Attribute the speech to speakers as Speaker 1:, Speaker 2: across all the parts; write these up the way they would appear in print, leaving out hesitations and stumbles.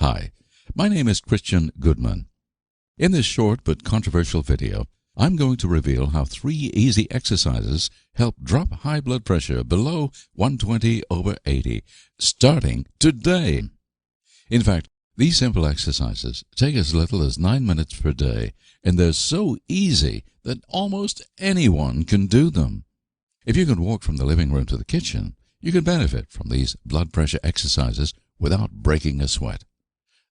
Speaker 1: Hi, my name is Christian Goodman. In this short but controversial video, I'm going to reveal how 3 easy exercises help drop high blood pressure below 120/80, starting today. In fact, these simple exercises take as little as 9 minutes per day, and they're so easy that almost anyone can do them. If you can walk from the living room to the kitchen, you can benefit from these blood pressure exercises without breaking a sweat.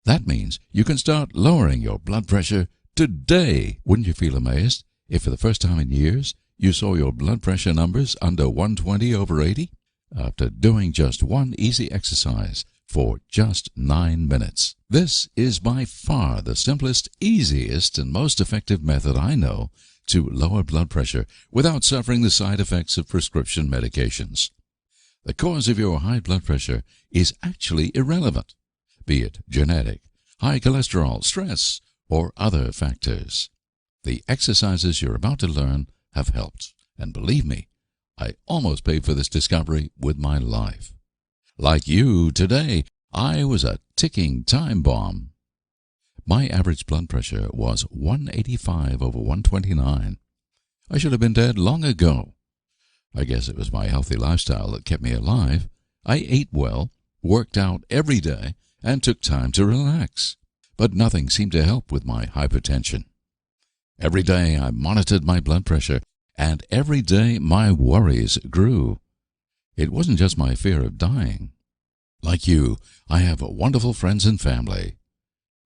Speaker 1: That means you can start lowering your blood pressure today. Wouldn't you feel amazed if for the first time in years you saw your blood pressure numbers under 120/80 after doing just one easy exercise for just 9 minutes? This is by far the simplest, easiest, and most effective method I know to lower blood pressure without suffering the side effects of prescription medications. The cause of your high blood pressure is actually irrelevant, be it genetic, high cholesterol, stress, or other factors. The exercises you're about to learn have helped, and believe me, I almost paid for this discovery with my life. Like you today, I was a ticking time bomb. My average blood pressure was 185/129. I should have been dead long ago. I guess it was my healthy lifestyle that kept me alive. I ate well, worked out every day, and took time to relax. But nothing seemed to help with my hypertension. Every day I monitored my blood pressure, and every day my worries grew. It wasn't just my fear of dying. Like you, I have wonderful friends and family.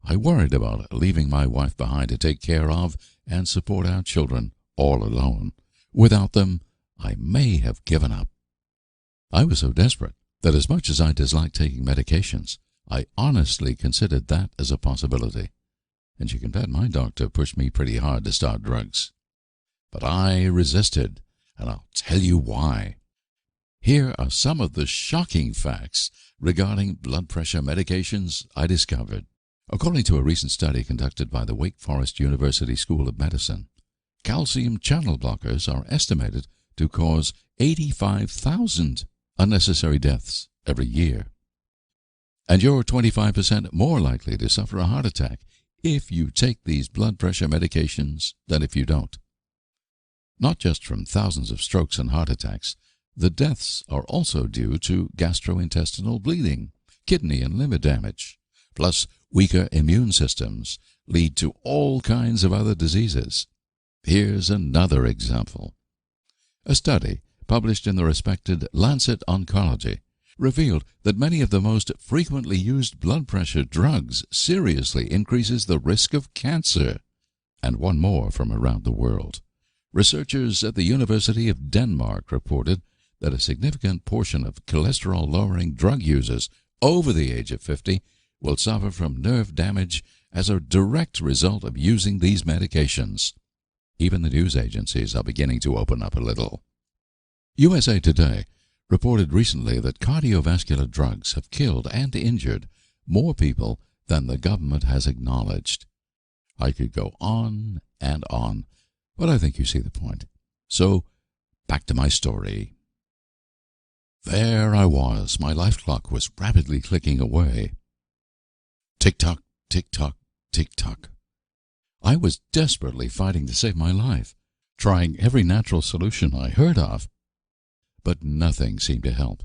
Speaker 1: I worried about leaving my wife behind to take care of and support our children all alone. Without them, I may have given up. I was so desperate that as much as I disliked taking medications, I honestly considered that as a possibility. And you can bet my doctor pushed me pretty hard to start drugs. But I resisted, and I'll tell you why. Here are some of the shocking facts regarding blood pressure medications I discovered. According to a recent study conducted by the Wake Forest University School of Medicine, calcium channel blockers are estimated to cause 85,000 unnecessary deaths every year. And you're 25% more likely to suffer a heart attack if you take these blood pressure medications than if you don't. Not just from thousands of strokes and heart attacks, the deaths are also due to gastrointestinal bleeding, kidney and liver damage, plus weaker immune systems lead to all kinds of other diseases. Here's another example. A study published in the respected Lancet Oncology revealed that many of the most frequently used blood pressure drugs seriously increases the risk of cancer. And one more from around the world. Researchers at the University of Denmark reported that a significant portion of cholesterol-lowering drug users over the age of 50 will suffer from nerve damage as a direct result of using these medications. Even the news agencies are beginning to open up a little. USA Today reported recently that cardiovascular drugs have killed and injured more people than the government has acknowledged. I could go on and on, but I think you see the point. So, back to my story. There I was. My life clock was rapidly clicking away. Tick-tock, tick-tock, tick-tock. I was desperately fighting to save my life, trying every natural solution I heard of. But nothing seemed to help.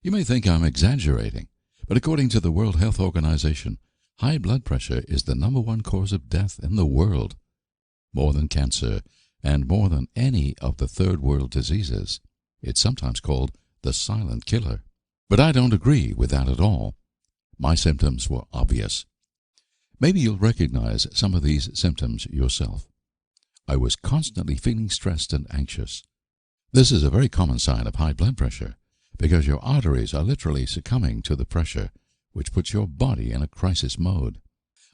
Speaker 1: You may think I'm exaggerating, but according to the World Health Organization, high blood pressure is the #1 cause of death in the world. More than cancer, and more than any of the third world diseases. It's sometimes called the silent killer. But I don't agree with that at all. My symptoms were obvious. Maybe you'll recognize some of these symptoms yourself. I was constantly feeling stressed and anxious. This is a very common sign of high blood pressure because your arteries are literally succumbing to the pressure, which puts your body in a crisis mode.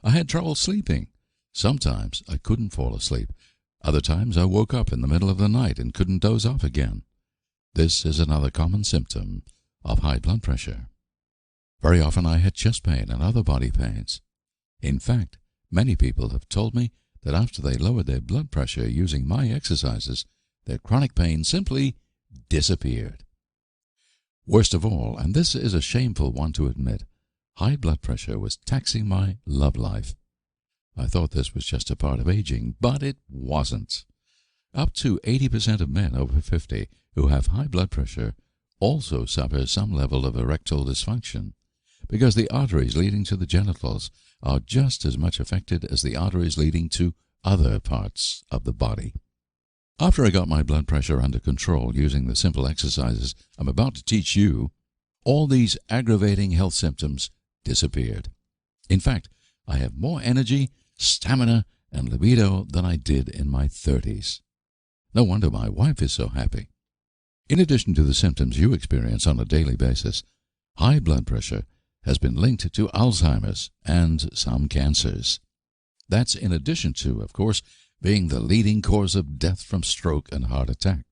Speaker 1: I had trouble sleeping. Sometimes I couldn't fall asleep. Other times I woke up in the middle of the night and couldn't doze off again. This is another common symptom of high blood pressure. Very often I had chest pain and other body pains. In fact, many people have told me that after they lowered their blood pressure using my exercises, their chronic pain simply disappeared. Worst of all, and this is a shameful one to admit, high blood pressure was taxing my love life. I thought this was just a part of aging, but it wasn't. Up to 80% of men over 50 who have high blood pressure also suffer some level of erectile dysfunction, because the arteries leading to the genitals are just as much affected as the arteries leading to other parts of the body. After I got my blood pressure under control using the simple exercises I'm about to teach you, all these aggravating health symptoms disappeared. In fact, I have more energy, stamina, and libido than I did in my 30s. No wonder my wife is so happy. In addition to the symptoms you experience on a daily basis, high blood pressure has been linked to Alzheimer's and some cancers. That's in addition to, of course, being the leading cause of death from stroke and heart attack.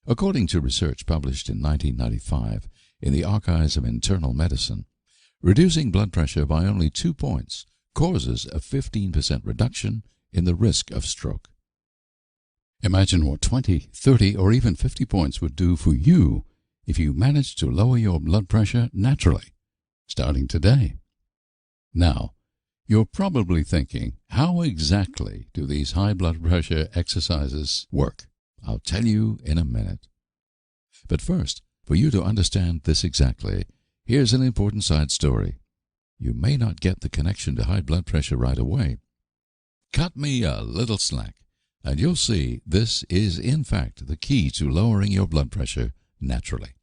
Speaker 1: According to research published in 1995 in the Archives of Internal Medicine, reducing blood pressure by only 2 points causes a 15% reduction in the risk of stroke. Imagine what 20, 30, or even 50 points would do for you if you managed to lower your blood pressure naturally, starting today. Now, you're probably thinking, how exactly do these high blood pressure exercises work? I'll tell you in a minute. But first, for you to understand this exactly, here's an important side story. You may not get the connection to high blood pressure right away. Cut me a little slack, and you'll see this is in fact the key to lowering your blood pressure naturally.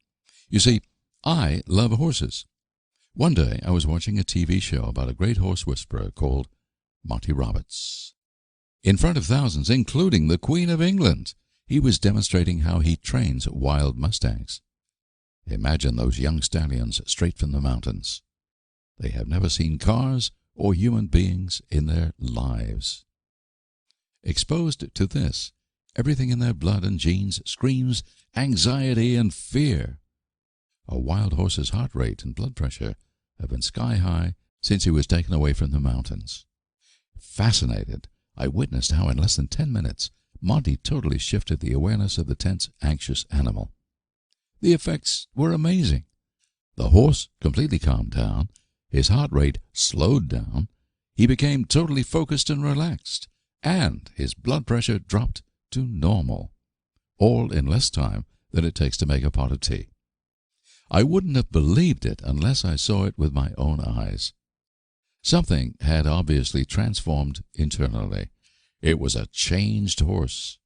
Speaker 1: You see, I love horses. One day I was watching a TV show about a great horse whisperer called Monty Roberts. In front of thousands, including the Queen of England, he was demonstrating how he trains wild mustangs. Imagine those young stallions straight from the mountains. They have never seen cars or human beings in their lives. Exposed to this, everything in their blood and genes screams anxiety and fear. A wild horse's heart rate and blood pressure have been sky high since he was taken away from the mountains. Fascinated, I witnessed how in less than 10 minutes, Monty totally shifted the awareness of the tense, anxious animal. The effects were amazing. The horse completely calmed down, his heart rate slowed down, he became totally focused and relaxed, and his blood pressure dropped to normal, all in less time than it takes to make a pot of tea. I wouldn't have believed it unless I saw it with my own eyes. Something had obviously transformed internally. It was a changed horse.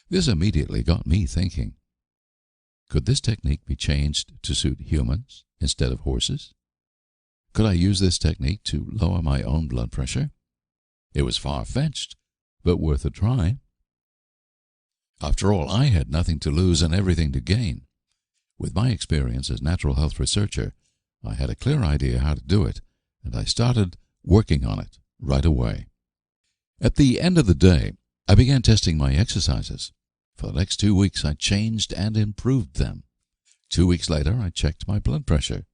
Speaker 1: This immediately got me thinking. Could this technique be changed to suit humans instead of horses? Could I use this technique to lower my own blood pressure? It was far-fetched, but worth a try. After all, I had nothing to lose and everything to gain. With my experience as natural health researcher, I had a clear idea how to do it, and I started working on it right away. At the end of the day, I began testing my exercises. For the next 2 weeks, I changed and improved them. 2 weeks later, I checked my blood pressure.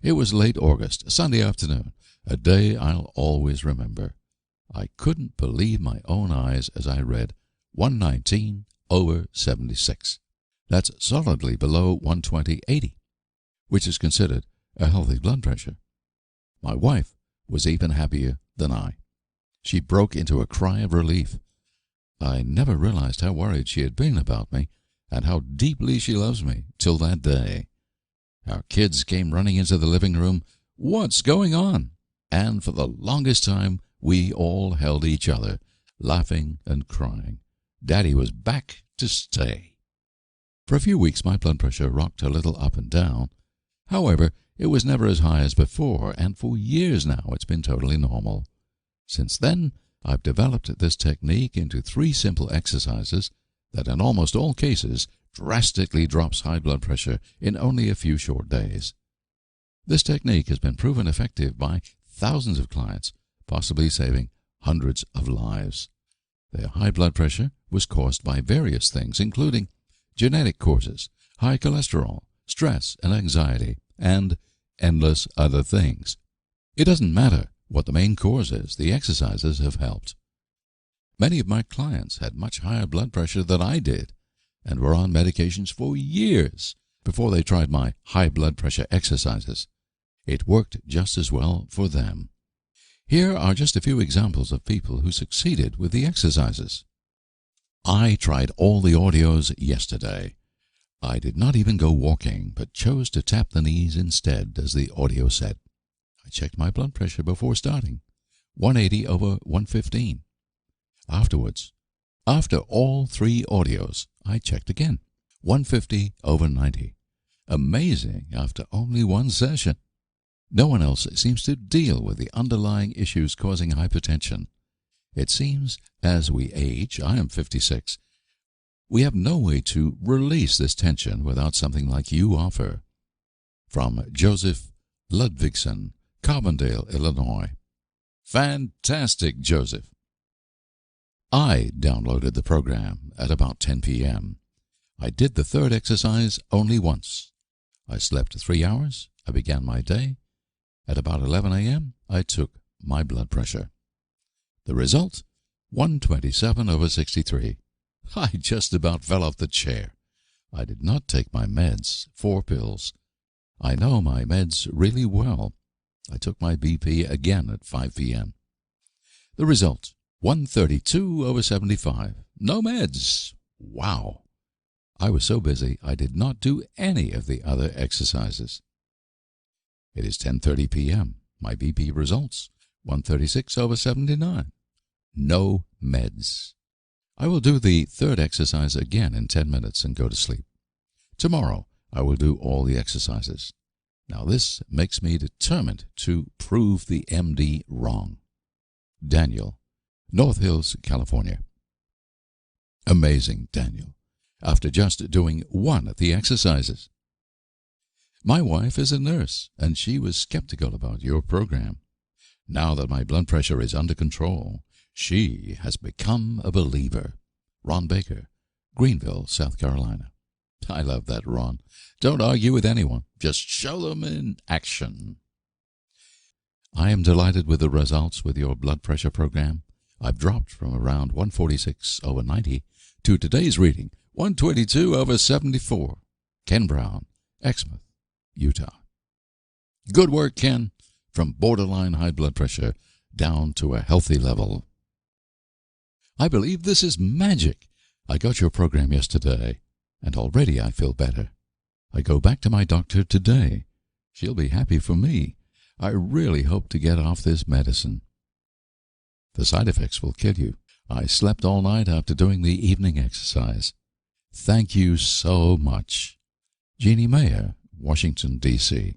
Speaker 1: It was late August, a Sunday afternoon, a day I'll always remember. I couldn't believe my own eyes as I read 119/76. That's solidly below 120/80, which is considered a healthy blood pressure. My wife was even happier than I. She broke into a cry of relief. I never realized how worried she had been about me and how deeply she loves me till that day. Our kids came running into the living room. "What's going on?" And for the longest time, we all held each other, laughing and crying. Daddy was back to stay. For a few weeks, my blood pressure rocked a little up and down. However, it was never as high as before, and for years now it's been totally normal. Since then, I've developed this technique into 3 simple exercises that in almost all cases drastically drops high blood pressure in only a few short days. This technique has been proven effective by thousands of clients, possibly saving hundreds of lives. Their high blood pressure was caused by various things, including genetic causes, high cholesterol, stress and anxiety, and endless other things. It doesn't matter what the main cause is, the exercises have helped. Many of my clients had much higher blood pressure than I did and were on medications for years before they tried my high blood pressure exercises. it worked just as well for them. Here are just a few examples of people who succeeded with the exercises. I tried all the audios yesterday. I did not even go walking, but chose to tap the knees instead, as the audio said. I checked my blood pressure before starting, 180/115. Afterwards, after all 3 audios, I checked again, 150/90. Amazing after only 1 session. No one else seems to deal with the underlying issues causing hypertension. It seems as we age, I am 56, we have no way to release this tension without something like you offer. From Joseph Ludvigson, Carbondale, Illinois. Fantastic, Joseph. I downloaded the program at about 10 p.m. I did the 3rd exercise only once. I slept 3 hours. I began my day. At about 11 a.m., I took my blood pressure. The result? 127/63. I just about fell off the chair. I did not take my meds, 4 pills. I know my meds really well. I took my BP again at 5 p.m. The result? 132/75. No meds. Wow. I was so busy I did not do any of the other exercises. It is 10:30 p.m. My BP results, 136/79. No meds. I will do the 3rd exercise again in 10 minutes and go to sleep. Tomorrow I will do all the exercises. Now this makes me determined to prove the MD wrong. Daniel, North Hills, California. Amazing, Daniel, after just doing 1 of the exercises. My wife is a nurse, and she was skeptical about your program. Now that my blood pressure is under control, she has become a believer. Ron Baker, Greenville, South Carolina. I love that, Ron. Don't argue with anyone. Just show them in action. I am delighted with the results with your blood pressure program. I've dropped from around 146/90 to today's reading, 122/74. Ken Brown, Exmouth, Utah. Good work, Ken. From borderline high blood pressure down to a healthy level. I believe this is magic. I got your program yesterday, and already I feel better. I go back to my doctor today. She'll be happy for me. I really hope to get off this medicine. The side effects will kill you. I slept all night after doing the evening exercise. Thank you so much. Jeannie Mayer, Washington, D.C.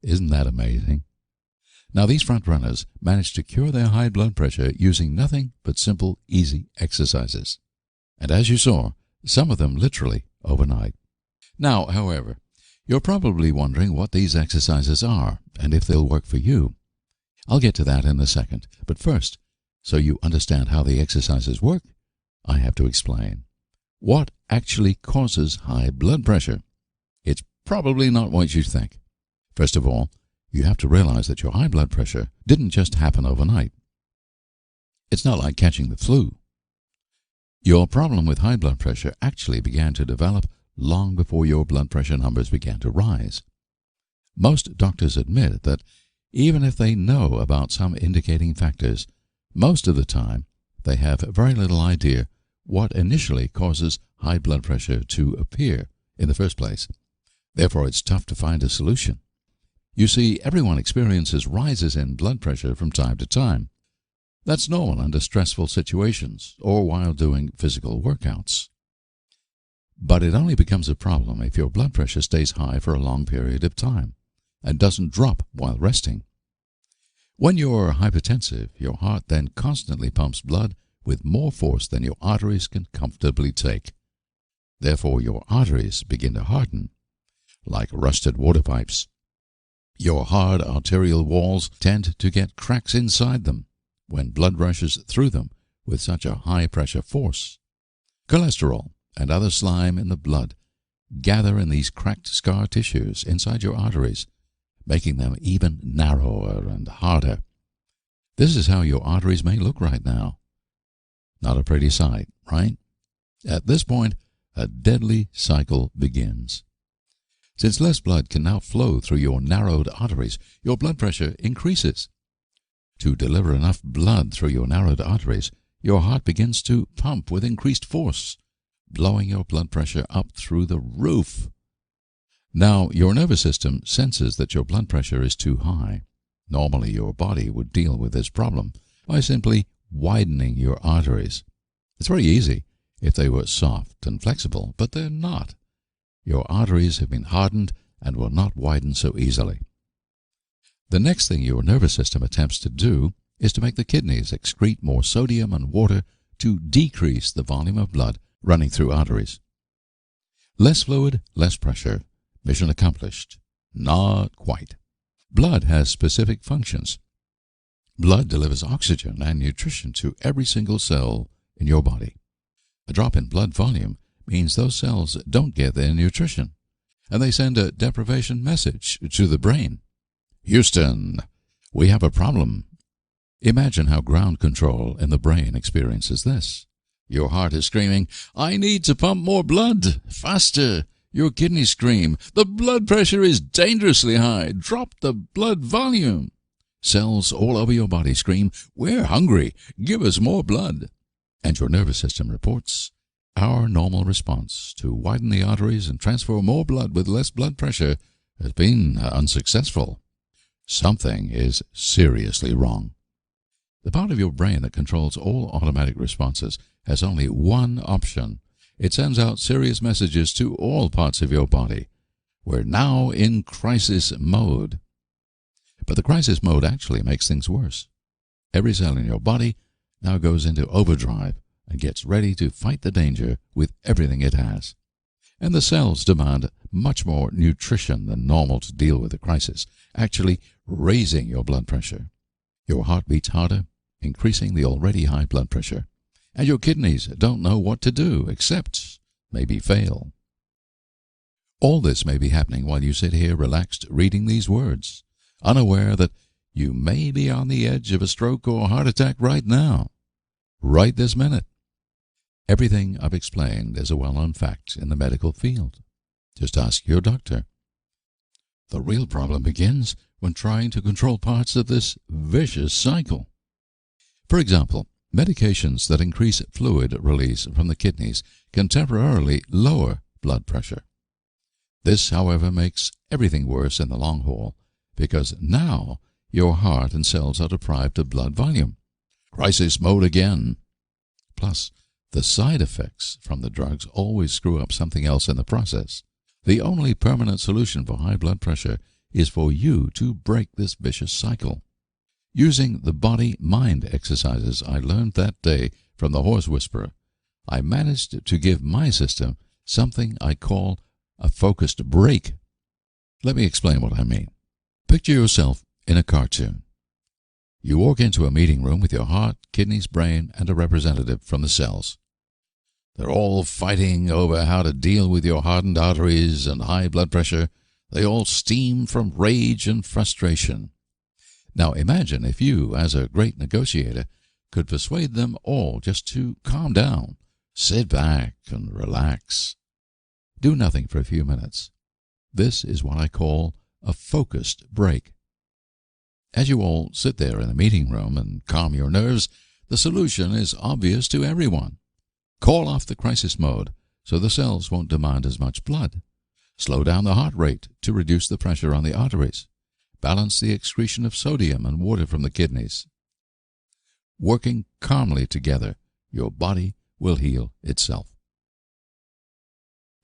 Speaker 1: Isn't that amazing? Now, these front runners managed to cure their high blood pressure using nothing but simple, easy exercises. And as you saw, some of them literally overnight. Now, however, you're probably wondering what these exercises are and if they'll work for you. I'll get to that in a second, but first, so you understand how the exercises work, I have to explain. What actually causes high blood pressure? It's probably not what you think. First of all, you have to realize that your high blood pressure didn't just happen overnight. It's not like catching the flu. Your problem with high blood pressure actually began to develop long before your blood pressure numbers began to rise. Most doctors admit that even if they know about some indicating factors, most of the time they have very little idea what initially causes high blood pressure to appear in the first place. Therefore, it's tough to find a solution. You see, everyone experiences rises in blood pressure from time to time. That's normal under stressful situations or while doing physical workouts. But it only becomes a problem if your blood pressure stays high for a long period of time and doesn't drop while resting. When you're hypertensive, your heart then constantly pumps blood with more force than your arteries can comfortably take. Therefore, your arteries begin to harden, like rusted water pipes. Your hard arterial walls tend to get cracks inside them when blood rushes through them with such a high-pressure force. Cholesterol and other slime in the blood gather in these cracked scar tissues inside your arteries, making them even narrower and harder. This is how your arteries may look right now. Not a pretty sight, right? At this point, a deadly cycle begins. Since less blood can now flow through your narrowed arteries, your blood pressure increases. To deliver enough blood through your narrowed arteries, your heart begins to pump with increased force, blowing your blood pressure up through the roof. Now, your nervous system senses that your blood pressure is too high. Normally, your body would deal with this problem by simply widening your arteries. It's very easy if they were soft and flexible, but they're not. Your arteries have been hardened and will not widen so easily. The next thing your nervous system attempts to do is to make the kidneys excrete more sodium and water to decrease the volume of blood running through arteries. Less fluid, less pressure. Mission accomplished. Not quite. Blood has specific functions. Blood delivers oxygen and nutrition to every single cell in your body. A drop in blood volume means those cells don't get their nutrition, and they send a deprivation message to the brain. Houston, we have a problem. Imagine how ground control in the brain experiences this. Your heart is screaming, I need to pump more blood, faster. Your kidneys scream, the blood pressure is dangerously high, drop the blood volume. Cells all over your body scream, we're hungry, give us more blood. And your nervous system reports, our normal response to widen the arteries and transfer more blood with less blood pressure has been unsuccessful. Something is seriously wrong. The part of your brain that controls all automatic responses has only one option. It sends out serious messages to all parts of your body. We're now in crisis mode. But the crisis mode actually makes things worse. Every cell in your body now goes into overdrive and gets ready to fight the danger with everything it has. And the cells demand much more nutrition than normal to deal with the crisis, actually raising your blood pressure. Your heart beats harder, increasing the already high blood pressure. And your kidneys don't know what to do except maybe fail. All this may be happening while you sit here relaxed reading these words, unaware that you may be on the edge of a stroke or heart attack right now, right this minute. Everything I've explained is a well-known fact in the medical field. Just ask your doctor. The real problem begins when trying to control parts of this vicious cycle. For example, medications that increase fluid release from the kidneys can temporarily lower blood pressure. This, however, makes everything worse in the long haul, because now your heart and cells are deprived of blood volume. Crisis mode again. Plus, the side effects from the drugs always screw up something else in the process. The only permanent solution for high blood pressure is for you to break this vicious cycle. Using the body-mind exercises I learned that day from the horse whisperer, I managed to give my system something I call a focused break. Let me explain what I mean. Picture yourself in a cartoon. You walk into a meeting room with your heart, kidneys, brain, and a representative from the cells. They're all fighting over how to deal with your hardened arteries and high blood pressure. They all steam from rage and frustration. Now imagine if you, as a great negotiator, could persuade them all just to calm down, sit back, and relax. Do nothing for a few minutes. This is what I call a focused break. As you all sit there in the meeting room and calm your nerves, the solution is obvious to everyone. Call off the crisis mode so the cells won't demand as much blood. Slow down the heart rate to reduce the pressure on the arteries. Balance the excretion of sodium and water from the kidneys. Working calmly together, your body will heal itself.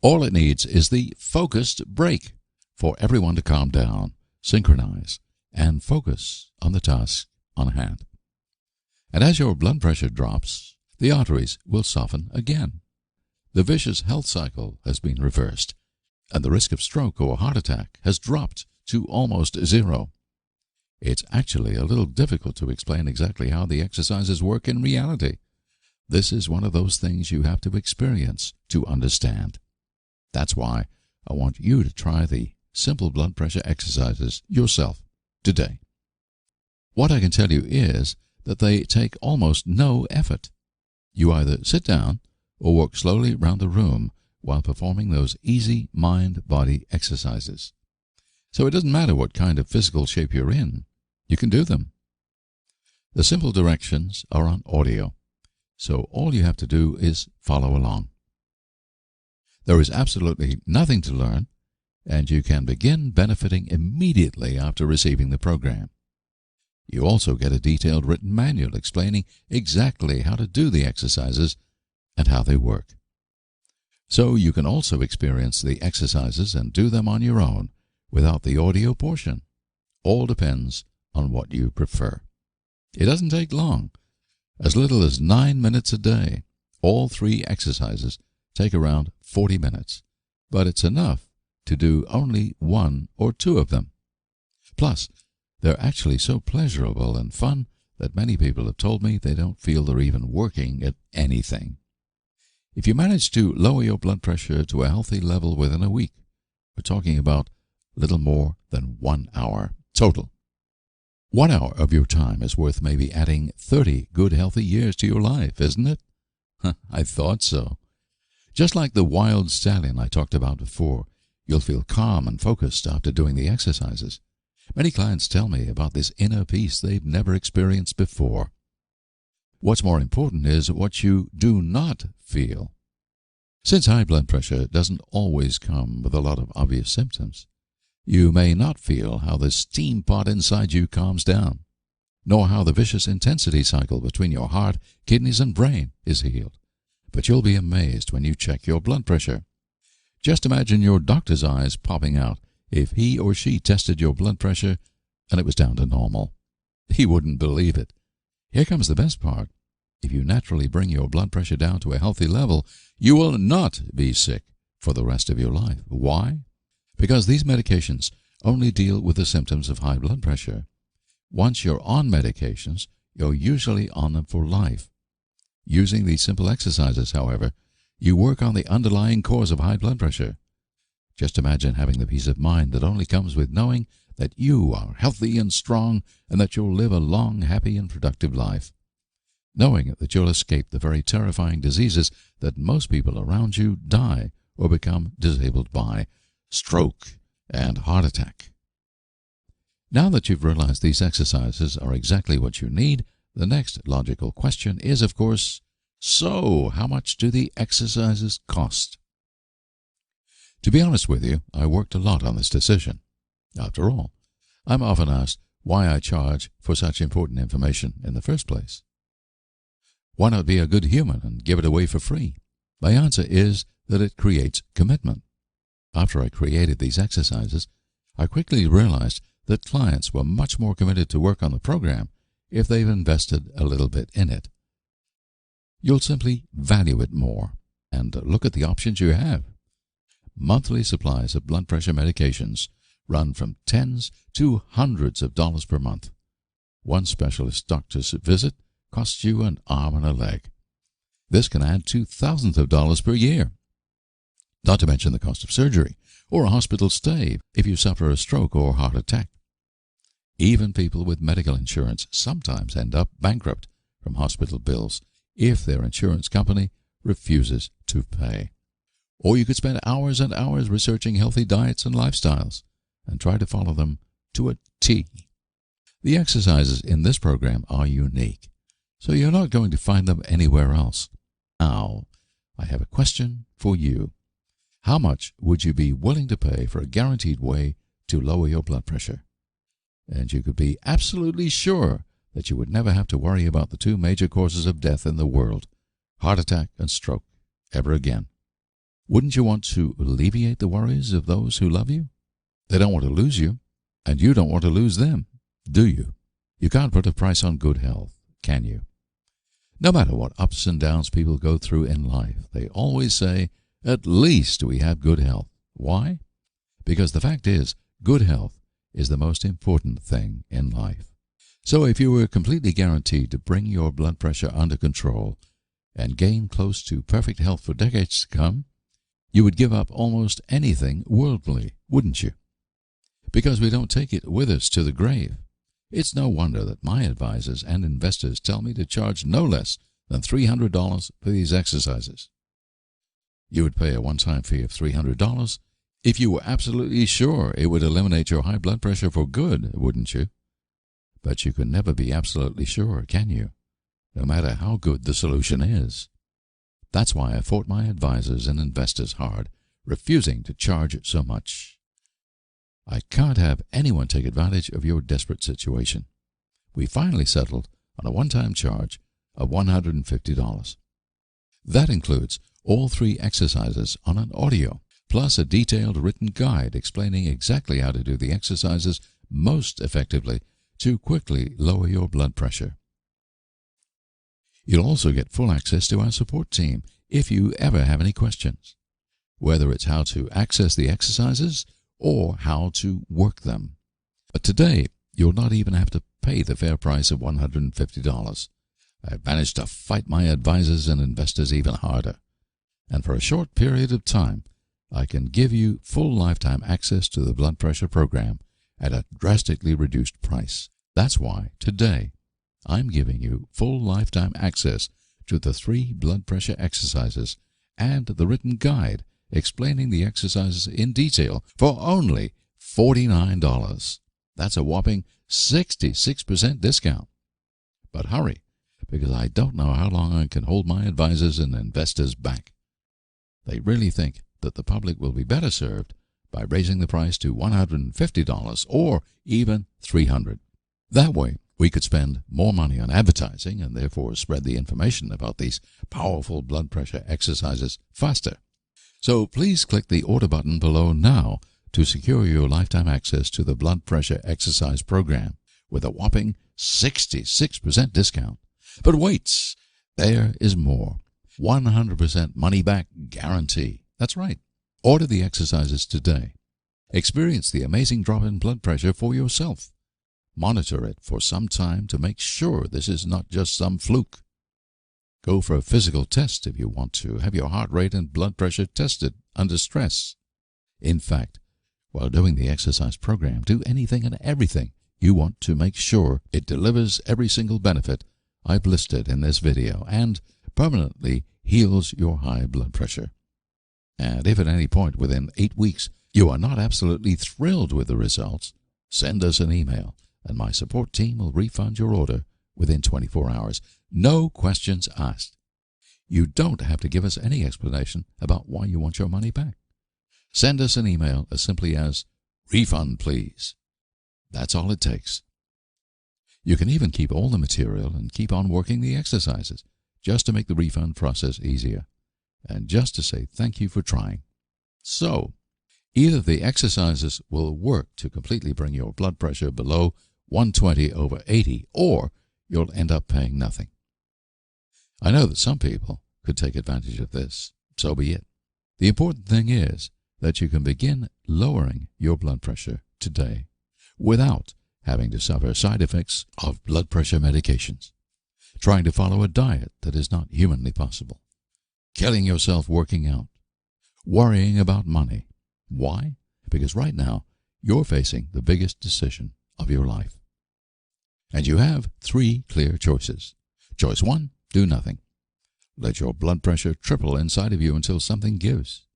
Speaker 1: All it needs is the focused break for everyone to calm down, synchronize, and focus on the task on hand. And as your blood pressure drops, the arteries will soften again. The vicious health cycle has been reversed, and the risk of stroke or heart attack has dropped to almost zero. It's actually a little difficult to explain exactly how the exercises work in reality. This is one of those things you have to experience to understand. That's why I want you to try the simple blood pressure exercises yourself today. What I can tell you is that they take almost no effort. You either sit down or walk slowly around the room while performing those easy mind-body exercises. So it doesn't matter what kind of physical shape you're in, you can do them. The simple directions are on audio, so all you have to do is follow along. There is absolutely nothing to learn, and you can begin benefiting immediately after receiving the program. You also get a detailed written manual explaining exactly how to do the exercises and how they work. So you can also experience the exercises and do them on your own without the audio portion. All depends on what you prefer. It doesn't take long. As little as 9 minutes a day. All 3 exercises take around 40 minutes, but it's enough to do only 1 or 2 of them. Plus, they're actually so pleasurable and fun that many people have told me they don't feel they're even working at anything. If you manage to lower your blood pressure to a healthy level within a week, we're talking about little more than 1 hour total. 1 hour of your time is worth maybe adding 30 good healthy years to your life, isn't it? I thought so. Just like the wild stallion I talked about before, you'll feel calm and focused after doing the exercises. Many clients tell me about this inner peace they've never experienced before. What's more important is what you do not feel. Since high blood pressure doesn't always come with a lot of obvious symptoms, you may not feel how the steam pot inside you calms down, nor how the vicious intensity cycle between your heart, kidneys, and brain is healed. But you'll be amazed when you check your blood pressure. Just imagine your doctor's eyes popping out if he or she tested your blood pressure and it was down to normal. He wouldn't believe it. Here comes the best part. If you naturally bring your blood pressure down to a healthy level, you will not be sick for the rest of your life. Why? Because these medications only deal with the symptoms of high blood pressure. Once you're on medications, you're usually on them for life. Using these simple exercises, however, you work on the underlying cause of high blood pressure. Just imagine having the peace of mind that only comes with knowing that you are healthy and strong and that you'll live a long, happy, and productive life. Knowing that you'll escape the very terrifying diseases that most people around you die or become disabled by: stroke and heart attack. Now that you've realized these exercises are exactly what you need, the next logical question is, of course, so how much do the exercises cost? To be honest with you, I worked a lot on this decision. After all, I'm often asked why I charge for such important information in the first place. Why not be a good human and give it away for free? My answer is that it creates commitment. After I created these exercises, I quickly realized that clients were much more committed to work on the program if they've invested a little bit in it. You'll simply value it more and look at the options you have. Monthly supplies of blood pressure medications run from tens to hundreds of dollars per month. One specialist doctor's visit costs you an arm and a leg. This can add to thousands of dollars per year. Not to mention the cost of surgery or a hospital stay if you suffer a stroke or heart attack. Even people with medical insurance sometimes end up bankrupt from hospital bills if their insurance company refuses to pay. Or you could spend hours and hours researching healthy diets and lifestyles and try to follow them to a T. The exercises in this program are unique, so you're not going to find them anywhere else. Now, I have a question for you. How much would you be willing to pay for a guaranteed way to lower your blood pressure? And you could be absolutely sure that you would never have to worry about the 2 major causes of death in the world, heart attack and stroke, ever again. Wouldn't you want to alleviate the worries of those who love you? They don't want to lose you, and you don't want to lose them, do you? You can't put a price on good health, can you? No matter what ups and downs people go through in life, they always say, at least we have good health. Why? Because the fact is, good health is the most important thing in life. So if you were completely guaranteed to bring your blood pressure under control and gain close to perfect health for decades to come, you would give up almost anything worldly, wouldn't you? Because we don't take it with us to the grave. It's no wonder that my advisors and investors tell me to charge no less than $300 for these exercises. You would pay a one-time fee of $300 if you were absolutely sure it would eliminate your high blood pressure for good, wouldn't you? But you can never be absolutely sure, can you? No matter how good the solution is. That's why I fought my advisors and investors hard, refusing to charge so much. I can't have anyone take advantage of your desperate situation. We finally settled on a one-time charge of $150. That includes all 3 exercises on an audio, plus a detailed written guide explaining exactly how to do the exercises most effectively to quickly lower your blood pressure. You'll also get full access to our support team if you ever have any questions, whether it's how to access the exercises or how to work them. But today, you'll not even have to pay the fair price of $150. I've managed to fight my advisors and investors even harder. And for a short period of time, I can give you full lifetime access to the blood pressure program at a drastically reduced price. That's why today I'm giving you full lifetime access to the 3 blood pressure exercises and the written guide explaining the exercises in detail for only $49. That's a whopping 66% discount. But hurry, because I don't know how long I can hold my advisors and investors back. They really think that the public will be better served by raising the price to $150 or even $300. That way, we could spend more money on advertising and therefore spread the information about these powerful blood pressure exercises faster. So please click the order button below now to secure your lifetime access to the blood pressure exercise program with a whopping 66% discount. But wait, there is more. 100% money back guarantee. That's right. Order the exercises today. Experience the amazing drop in blood pressure for yourself. Monitor it for some time to make sure this is not just some fluke. Go for a physical test if you want to. Have your heart rate and blood pressure tested under stress. In fact, while doing the exercise program, do anything and everything you want to make sure it delivers every single benefit I've listed in this video and permanently heals your high blood pressure. And if at any point within 8 weeks you are not absolutely thrilled with the results, send us an email and my support team will refund your order within 24 hours. No questions asked. You don't have to give us any explanation about why you want your money back. Send us an email as simply as, "Refund, please." That's all it takes. You can even keep all the material and keep on working the exercises just to make the refund process easier and just to say thank you for trying. So, either the exercises will work to completely bring your blood pressure below 120/80 or you'll end up paying nothing. I know that some people could take advantage of this. So be it. The important thing is that you can begin lowering your blood pressure today without having to suffer side effects of blood pressure medications, trying to follow a diet that is not humanly possible, killing yourself working out, worrying about money. Why? Because right now you're facing the biggest decision of your life. And you have 3 clear choices. Choice 1, do nothing. Let your blood pressure triple inside of you until something gives.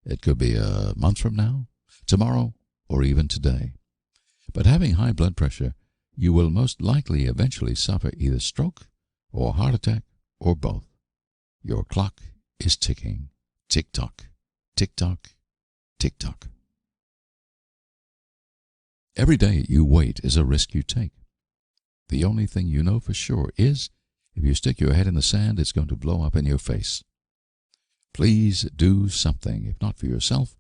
Speaker 1: It could be a month from now, tomorrow, or even today. But having high blood pressure, you will most likely eventually suffer either stroke or heart attack or both. Your clock is ticking. Tick-tock, tick-tock, tick-tock. Every day you wait is a risk you take. The only thing you know for sure is if you stick your head in the sand, it's going to blow up in your face. Please do something. If not for yourself,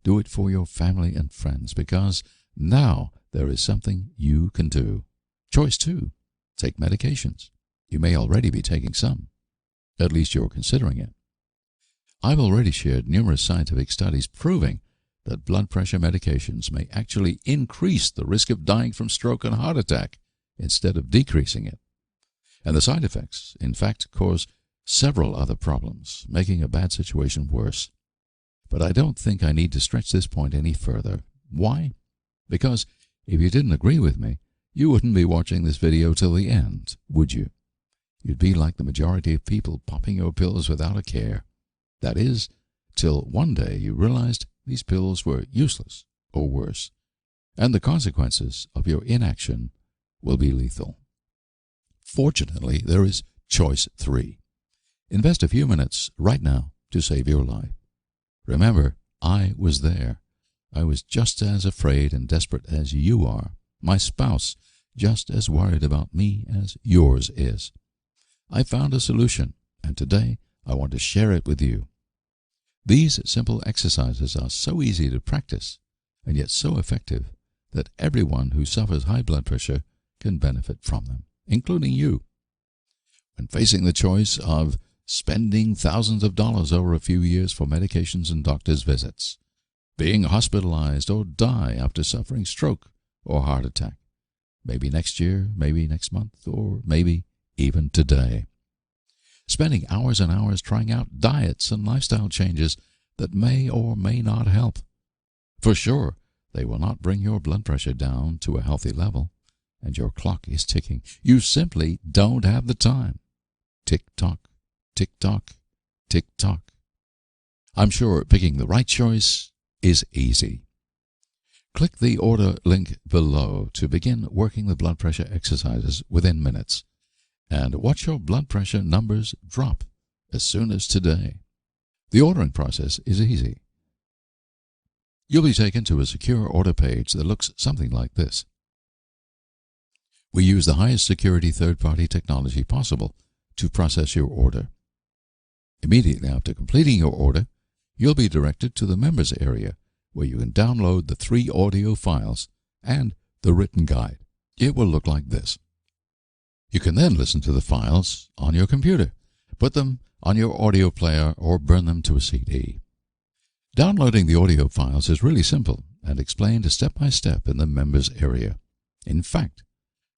Speaker 1: do it for your family and friends, because now there is something you can do. Choice 2, take medications. You may already be taking some. At least you're considering it. I've already shared numerous scientific studies proving that blood pressure medications may actually increase the risk of dying from stroke and heart attack instead of decreasing it. And the side effects, in fact, cause several other problems, making a bad situation worse. But I don't think I need to stretch this point any further. Why? Because if you didn't agree with me, you wouldn't be watching this video till the end, would you? You'd be like the majority of people popping your pills without a care. That is, till one day you realized these pills were useless or worse, and the consequences of your inaction will be lethal. Fortunately, there is choice 3. Invest a few minutes right now to save your life. Remember, I was there. I was just as afraid and desperate as you are. My spouse just as worried about me as yours is. I found a solution, and today I want to share it with you. These simple exercises are so easy to practice, and yet so effective, that everyone who suffers high blood pressure can benefit from them, including you. When facing the choice of spending thousands of dollars over a few years for medications and doctor's visits, being hospitalized or die after suffering stroke or heart attack, maybe next year, maybe next month, or maybe even today. Spending hours and hours trying out diets and lifestyle changes that may or may not help. For sure, they will not bring your blood pressure down to a healthy level, and your clock is ticking. You simply don't have the time. Tick-tock, tick-tock, tick-tock. I'm sure picking the right choice is easy. Click the order link below to begin working the blood pressure exercises within minutes, and watch your blood pressure numbers drop as soon as today. The ordering process is easy. You'll be taken to a secure order page that looks something like this. We use the highest security third-party technology possible to process your order. Immediately after completing your order, you'll be directed to the members area, where you can download the 3 audio files and the written guide. It will look like this. You can then listen to the files on your computer, put them on your audio player, or burn them to a CD. Downloading the audio files is really simple and explained step by step in the members area. In fact,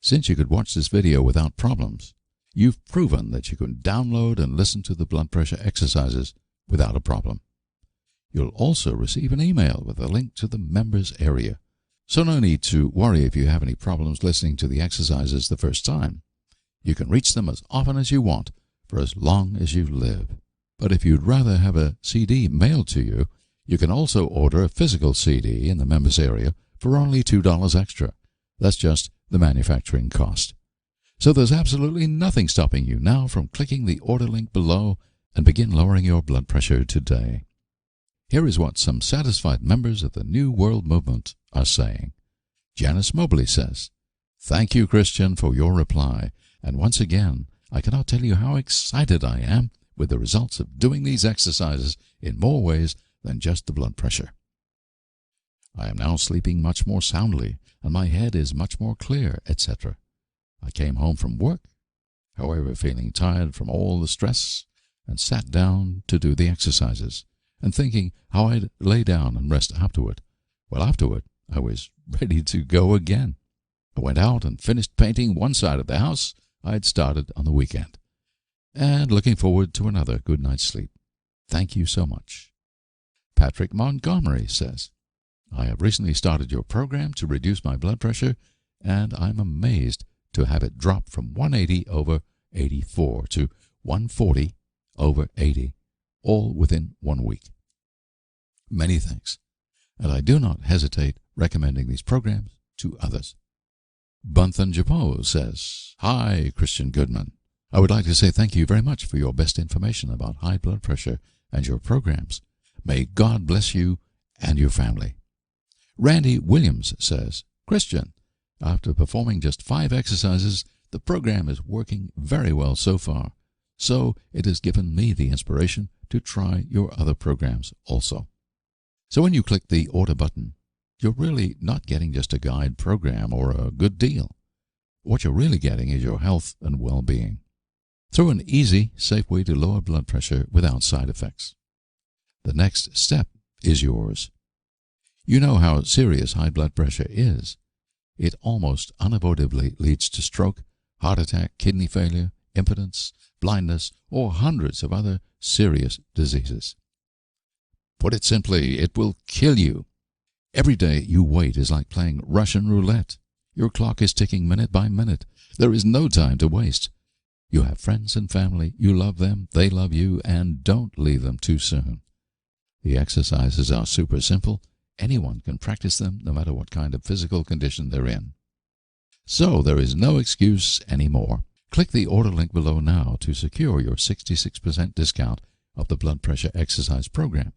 Speaker 1: since you could watch this video without problems, you've proven that you can download and listen to the blood pressure exercises without a problem. You'll also receive an email with a link to the members area, so no need to worry if you have any problems listening to the exercises the first time. You can reach them as often as you want for as long as you live. But if you'd rather have a CD mailed to you, you can also order a physical CD in the members area for only $2 extra. That's just the manufacturing cost. So there's absolutely nothing stopping you now from clicking the order link below and begin lowering your blood pressure today. Here is what some satisfied members of the New World Movement are saying. Janice Mobley says, "Thank you, Christian, for your reply. And once again, I cannot tell you how excited I am with the results of doing these exercises in more ways than just the blood pressure. I am now sleeping much more soundly, and my head is much more clear, etc. I came home from work, however, feeling tired from all the stress, and sat down to do the exercises, and thinking how I'd lay down and rest afterward. Well, afterward, I was ready to go again. I went out and finished painting one side of the house I had started on the weekend, and looking forward to another good night's sleep. Thank you so much." Patrick Montgomery says, "I have recently started your program to reduce my blood pressure, and I'm amazed to have it drop from 180 over 84 to 140 over 80, all within 1 week. Many thanks, and I do not hesitate recommending these programs to others." Bunthan Japo says, "Hi, Christian Goodman. I would like to say thank you very much for your best information about high blood pressure and your programs. May God bless you and your family." Randy Williams says, "Christian, after performing just 5 exercises, the program is working very well so far, so it has given me the inspiration to try your other programs also." So when you click the order button, you're really not getting just a guide program or a good deal. What you're really getting is your health and well-being, through an easy, safe way to lower blood pressure without side effects. The next step is yours. You know how serious high blood pressure is. It almost unavoidably leads to stroke, heart attack, kidney failure, impotence, blindness, or hundreds of other serious diseases. Put it simply, it will kill you. Every day you wait is like playing Russian roulette. Your clock is ticking minute by minute. There is no time to waste. You have friends and family. You love them. They love you. And don't leave them too soon. The exercises are super simple. Anyone can practice them no matter what kind of physical condition they're in. So there is no excuse anymore. Click the order link below now to secure your 66% discount of the blood pressure exercise program.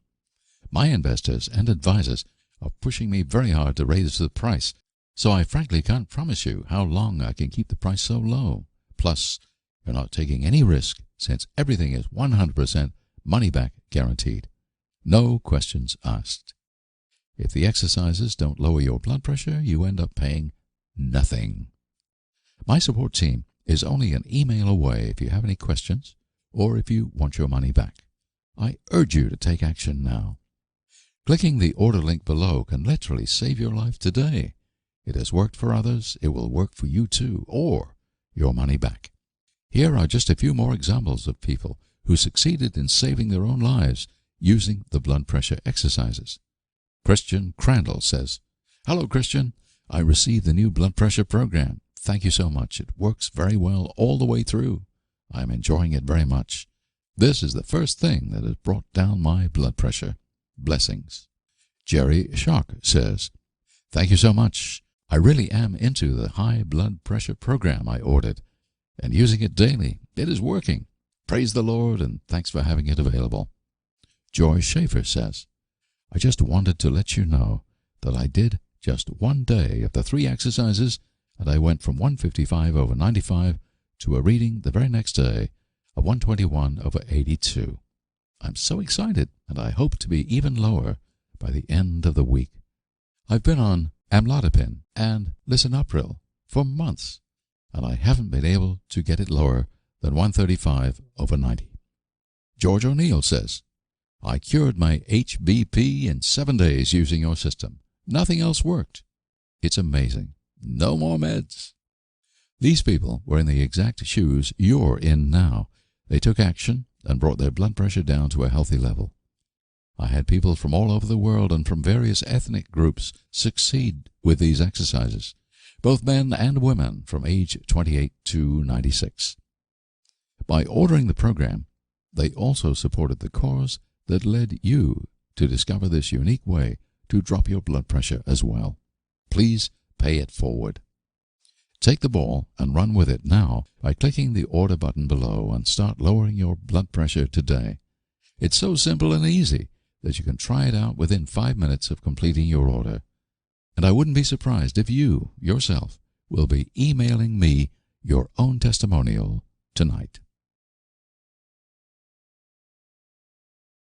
Speaker 1: My investors and advisors are pushing me very hard to raise the price, so I frankly can't promise you how long I can keep the price so low. Plus, you're not taking any risk since everything is 100% money back guaranteed. No questions asked. If the exercises don't lower your blood pressure, you end up paying nothing. My support team is only an email away if you have any questions or if you want your money back. I urge you to take action now. Clicking the order link below can literally save your life today. It has worked for others, it will work for you too, or your money back. Here are just a few more examples of people who succeeded in saving their own lives using the blood pressure exercises. Christian Crandall says, "Hello, Christian. I received the new blood pressure program. Thank you so much. It works very well all the way through. I am enjoying it very much. This is the first thing that has brought down my blood pressure. Blessings." Jerry Shock says, "Thank you so much. I really am into the high blood pressure program I ordered and using it daily. It is working. Praise the Lord and thanks for having it available." Joy Schaefer says, "I just wanted to let you know that I did just one day of the 3 exercises and I went from 155/95 to a reading the very next day of 121/82. I'm so excited and I hope to be even lower by the end of the week. I've been on amlodipine and lisinopril for months and I haven't been able to get it lower than 135/90. George O'Neill says, "I cured my HBP in 7 days using your system. Nothing else worked. It's amazing. No more meds." These people were in the exact shoes you're in now. They took action and brought their blood pressure down to a healthy level. I had people from all over the world and from various ethnic groups succeed with these exercises, both men and women from age 28 to 96. By ordering the program, they also supported the cause that led you to discover this unique way to drop your blood pressure as well. Please pay it forward. Take the ball and run with it now by clicking the order button below and start lowering your blood pressure today. It's so simple and easy that you can try it out within 5 minutes of completing your order. And I wouldn't be surprised if you, yourself, will be emailing me your own testimonial tonight.